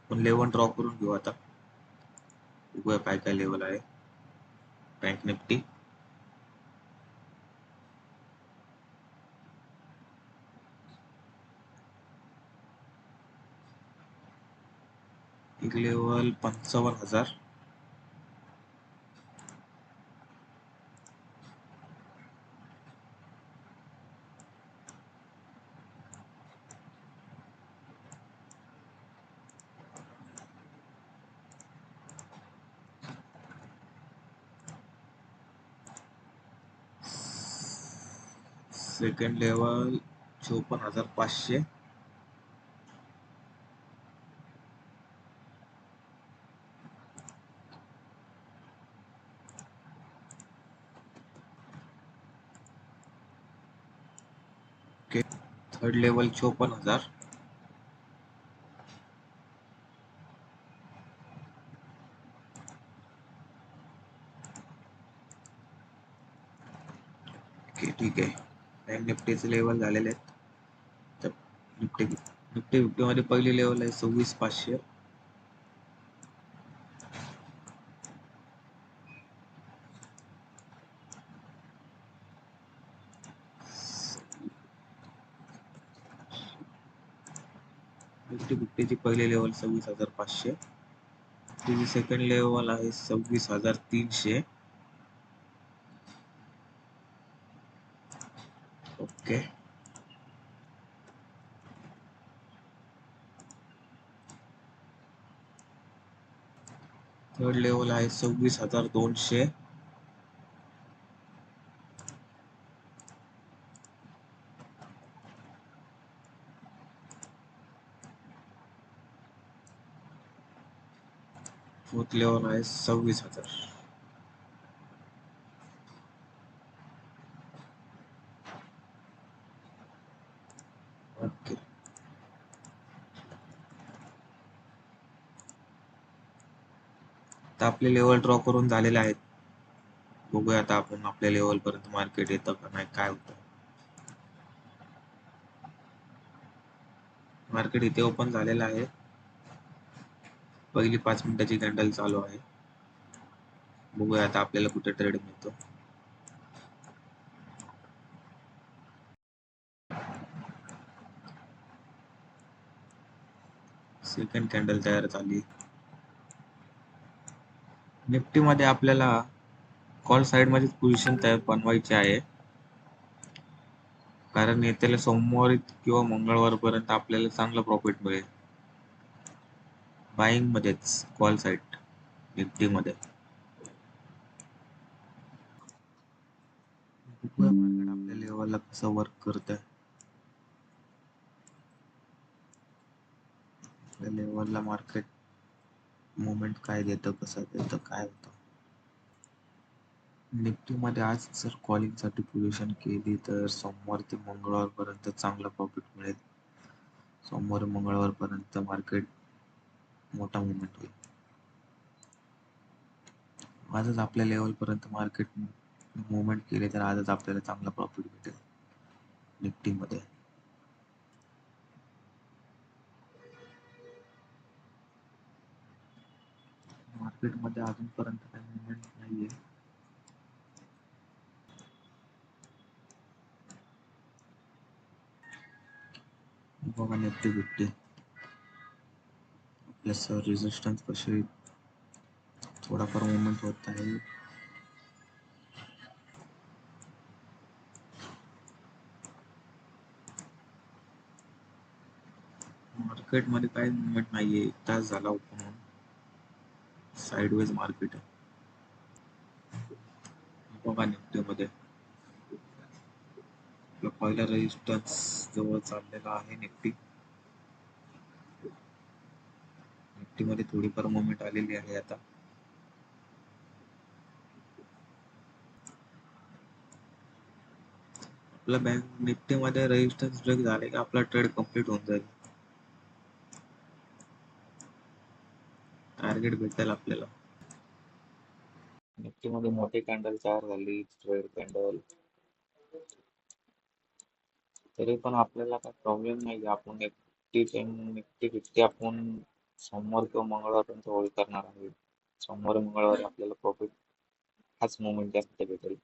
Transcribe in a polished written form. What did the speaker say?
पण level draw करून घेऊ आता. बघूया काय काय लेवल आहे. बँक निफ्टी एक level 55,000. Second level 54,500. Okay. Third level 54,000. Okay ठीक आहे. बँक निफ्टीचे लेवल झालेले आहेत. तर निफ्टी निफ्टी फिफ्टी मध्ये पहिली लेवल आहे 26,500. निफ्टी फिफ्टीची पहिली लेवल 26,500. तिची सेकंड लेवल आहे 26,300. ओके. थर्ड लेवल आहे 26,200. फोर्थ लेवल आहे 26,000. ओके. आता आपले लेवल ड्रॉ करून झालेले आहेत. बघूया आता आपण आपल्या लेवल पर्यंत मार्केट येतं का नाही, काय होतं. मार्केट इथे ओपन झालेलं आहे. पहिली 5 मिनिटाची कॅन्डल चालू आहे. बघूया आता आपल्याला कुठे ट्रेड मिळतो. सेकंड कॅन्डल तयार झाली. निफ्टी मध्ये आपल्याला कॉल साइड मध्ये पोझिशन तयार बनवायची आहे, कारण येत्याला सोमवार किंवा मंगळवार पर्यंत आपल्याला चांगलं प्रॉफिट मिळेल बाईंग मध्येच. कॉल साइड निफ्टी मध्ये बघूया मार्केट आपल्या लेवलला कसं वर्क करतंय. आपल्या लेवलला मार्केट मुवमेंट काय देतं, कसं देतं, काय होतं. निफ्टी मध्ये आज जर कॉलिंग साठी पोझिशन केली तर सोमवार ते मंगळवार पर्यंत चांगला प्रॉफिट मिळेल. सोमवार मंगळवार पर्यंत मार्केट मोठा मुवमेंट होईल. आजच आपल्या लेवल पर्यंत मार्केट मुवमेंट केले तर आजच आपल्याला चांगला प्रॉफिट भेटेल निफ्टी मध्ये. मार्केट मध्ये अजूनपर्यंत काही मुवमेंट नाहीये. बघा निफ्टी फिफ्टी प्लस रेजिस्टन्स कसे थोडाफार मुवमेंट होत आहे. मार्केट मध्ये काही मुवमेंट नाहीये. 1 तास झाला ओपन होऊन. साइडवेज मार्केट आहे. बघा निफ्टी मध्ये आपला पहिला रेजिस्टन्स जवळ चाललेला आहे. निफ्टी मध्ये थोडीफार मुवमेंट आलेली आहे आता. आपला बँक निफ्टी मध्ये रेजिस्टन्स ब्रेक झाले की आपला ट्रेड कंप्लीट होऊन जाईल. टार्गेट भेटेल आपल्याला. निफ्टी मध्ये मोठी कॅन्डल तयार झाली, ट्रेड कॅन्डल, तरी पण आपल्याला काही प्रॉब्लेम नाही. आपण निफ्टी फिफ्टी आपण सोमवार किंवा मंगळवारपर्यंत होल्ड करणार आहे. सोमवारी मंगळवारी आपल्याला प्रॉफिट हाच मोमेंट जास्त भेटेल.